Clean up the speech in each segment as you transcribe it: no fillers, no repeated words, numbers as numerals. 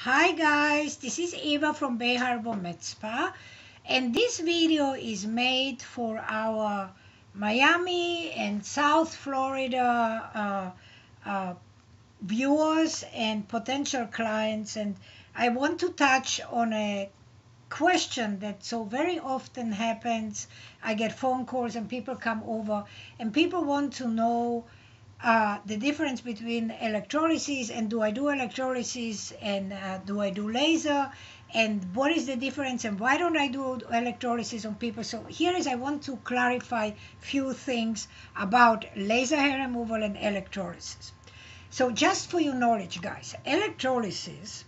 Hi guys, this is Eva from Bay Harbor Med Spa, and this video is made for our Miami and South Florida viewers and potential clients. And I want to touch on a question that so very often happens. I get phone calls and people come over and people want to know the difference between electrolysis and do I do electrolysis and do I do laser, and what is the difference and why don't I do electrolysis on people. So here is I want to clarify few things about laser hair removal and electrolysis. So just for your knowledge guys, electrolysis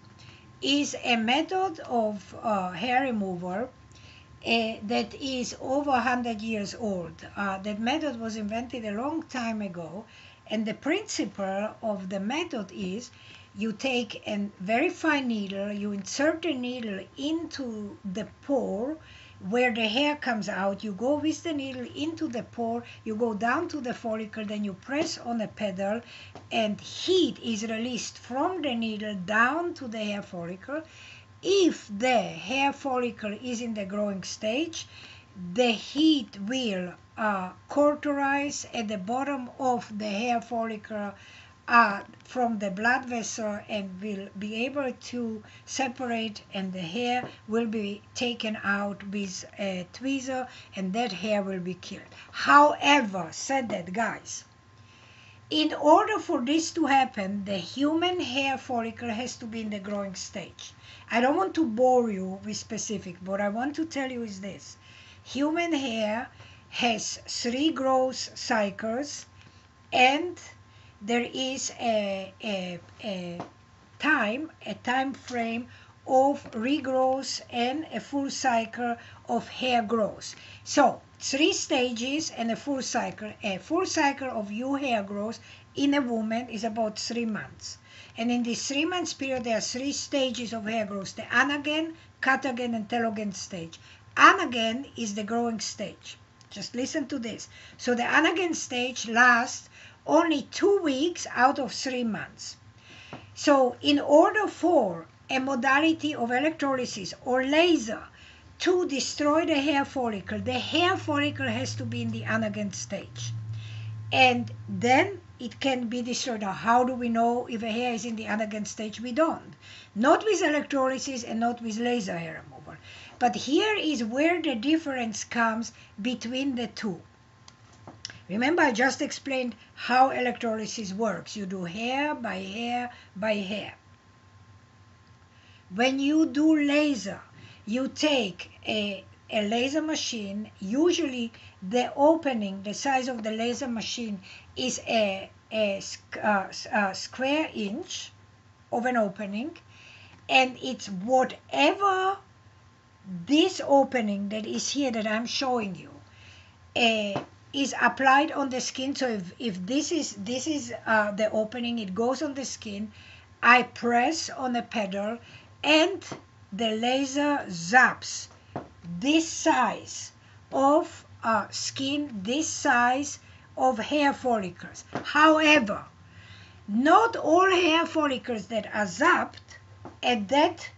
is a method of hair removal that is over 100 years old. That method was invented a long time ago, and the principle of the method is you take a very fine needle, you insert the needle into the pore where the hair comes out, you go with the needle into the pore, you go down to the follicle, then you press on a pedal, and heat is released from the needle down to the hair follicle. If the hair follicle is in the growing stage, the heat will cauterize at the bottom of the hair follicle from the blood vessel and will be able to separate, and the hair will be taken out with a tweezer and that hair will be killed. However, said that guys, in order for this to happen, the human hair follicle has to be in the growing stage. I don't want to bore you with specific, but what I want to tell you is this. Human hair has 3 growth cycles, and there is a time frame of regrowth and a full cycle of hair growth. So 3 stages and a full cycle. A full cycle of new hair growth in a woman is about 3 months. And in this 3 months period, there are 3 stages of hair growth: the anagen, catagen, and telogen stage. Anagen is the growing stage. Just listen to this. So the anagen stage lasts only 2 weeks out of 3 months. So in order for a modality of electrolysis or laser to destroy the hair follicle has to be in the anagen stage. And then it can be destroyed. Now, how do we know if a hair is in the anagen stage? We don't. Not with electrolysis and not with laser hair removal. But here is where the difference comes between the two. Remember, I just explained how electrolysis works. You do hair by hair by hair. When you do laser, you take a laser machine. Usually the opening, the size of the laser machine is a square inch of an opening, and it's whatever this opening that is here that I'm showing you is applied on the skin. So if this is the opening, it goes on the skin. I press on a pedal and the laser zaps this size of skin, this size of hair follicles. However, not all hair follicles that are zapped at that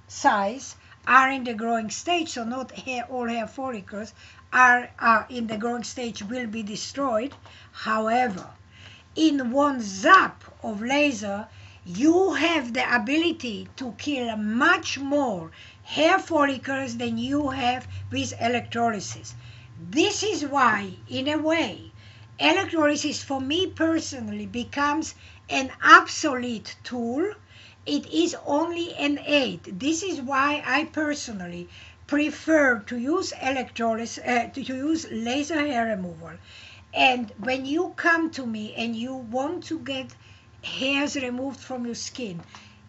size are in the growing stage. So not all hair follicles are in the growing stage will be destroyed. However, in one zap of laser, you have the ability to kill much more hair follicles than you have with electrolysis. This is why, in a way, electrolysis for me personally becomes an obsolete tool. It is only an aid. This is why I personally prefer to use electrolysis, to use laser hair removal. And when you come to me and you want to get hairs removed from your skin,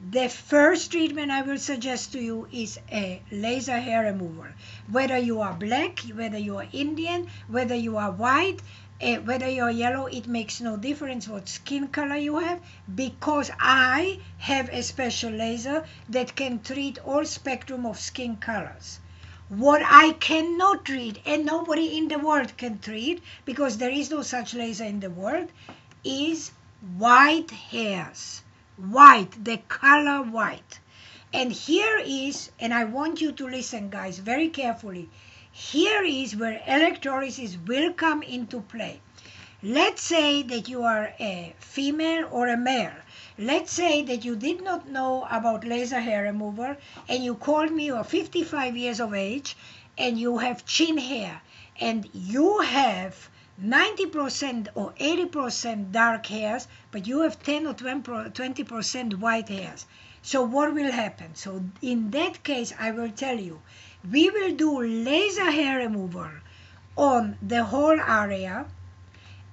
the first treatment I will suggest to you is a laser hair removal. Whether you are black, whether you are Indian, whether you are white, whether you are yellow, it makes no difference what skin color you have, because I have a special laser that can treat all spectrum of skin colors. What I cannot treat, and nobody in the world can treat, because there is no such laser in the world, is white hairs. White, the color white. And here is, and I want you to listen, guys, very carefully. Here is where electrolysis will come into play. Let's say that you are a female or a male. Let's say that you did not know about laser hair removal and you called me, you are 55 years of age and you have chin hair and you have 90% or 80% dark hairs, but you have 10 or 20% white hairs. So what will happen? So in that case, I will tell you, we will do laser hair removal on the whole area,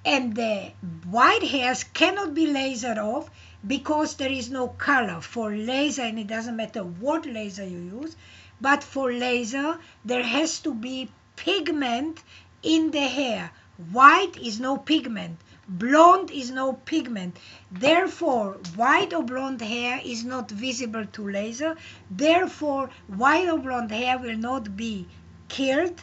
and the white hairs cannot be lasered off because there is no color for laser, and it doesn't matter what laser you use, but for laser there has to be pigment in the hair. White is no pigment, blonde is no pigment, therefore white or blonde hair is not visible to laser, therefore white or blonde hair will not be killed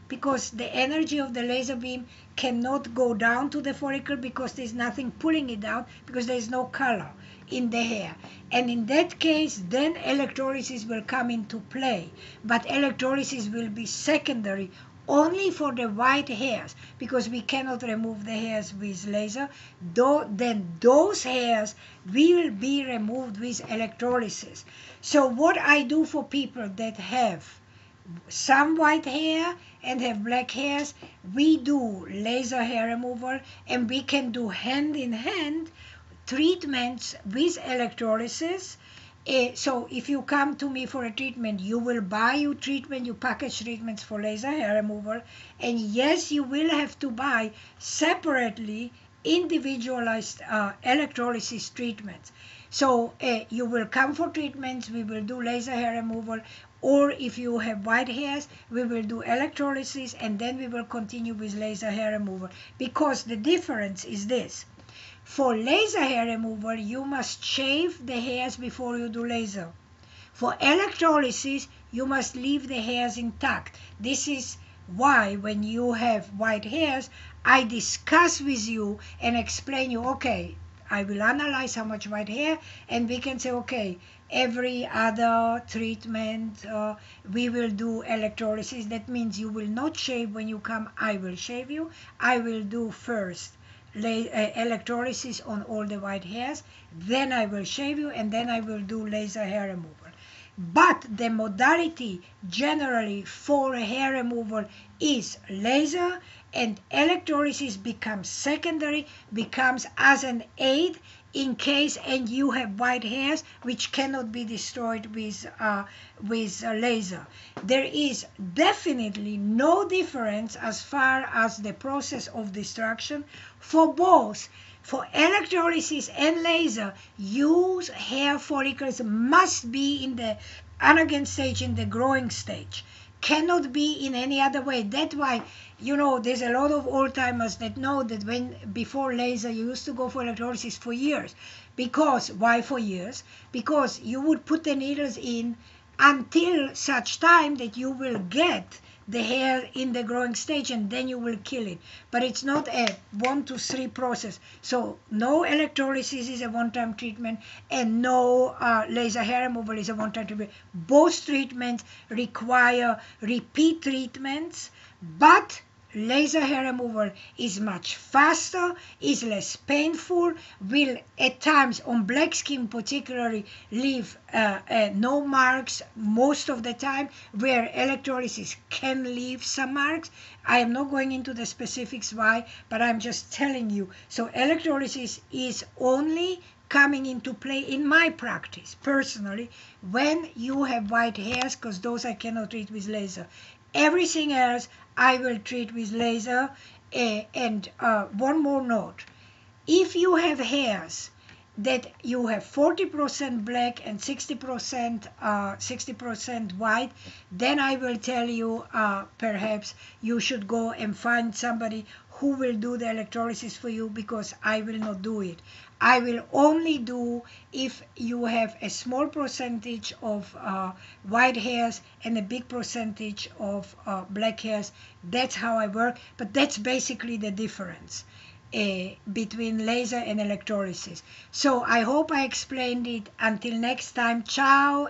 because the energy of the laser beam cannot go down to the follicle because there's nothing pulling it down because there's no color in the hair. And in that case, then electrolysis will come into play. But electrolysis will be secondary only for the white hairs because we cannot remove the hairs with laser. Then those hairs will be removed with electrolysis. So what I do for people that have some white hair and have black hairs, we do laser hair removal, and we can do hand in hand treatments with electrolysis. So if you come to me for a treatment, you will buy your treatment, you package treatments for laser hair removal, and yes, you will have to buy separately individualized electrolysis treatments. So you will come for treatments, we will do laser hair removal, or if you have white hairs, we will do electrolysis and then we will continue with laser hair removal. Because the difference is this. For laser hair removal, you must shave the hairs before you do laser. For electrolysis, you must leave the hairs intact. This is why when you have white hairs, I discuss with you and explain you, okay, I will analyze how much white hair, and we can say, okay, every other treatment, we will do electrolysis. That means you will not shave when you come, I will shave you. I will do first electrolysis on all the white hairs, then I will shave you, and then I will do laser hair removal. But the modality generally for hair removal is laser, and electrolysis becomes secondary, becomes as an aid in case and you have white hairs which cannot be destroyed with laser. There is definitely no difference as far as the process of destruction for both. For electrolysis and laser, use hair follicles must be in the anagen stage, in the growing stage. Cannot be in any other way. That's why, you know, there's a lot of old-timers that know that when before laser you used to go for electrolysis for years. Because, why for years? Because you would put the needles in until such time that you will get the hair in the growing stage and then you will kill it. But it's not a 1 to 3 process. So no electrolysis is a one-time treatment and no laser hair removal is a one-time treatment. Both treatments require repeat treatments, but laser hair removal is much faster, is less painful, will at times on black skin particularly leave no marks most of the time, where electrolysis can leave some marks. I am not going into the specifics why, but I'm just telling you. So electrolysis is only coming into play in my practice personally when you have white hairs, because those I cannot treat with laser. Everything else I will treat with laser. And one more note. If you have hairs that you have 40% black and 60% white, then I will tell you perhaps you should go and find somebody who will do the electrolysis for you, because I will not do it. I will only do if you have a small percentage of white hairs and a big percentage of black hairs. That's how I work, but that's basically the difference between laser and electrolysis. So I hope I explained it. Until next time, ciao.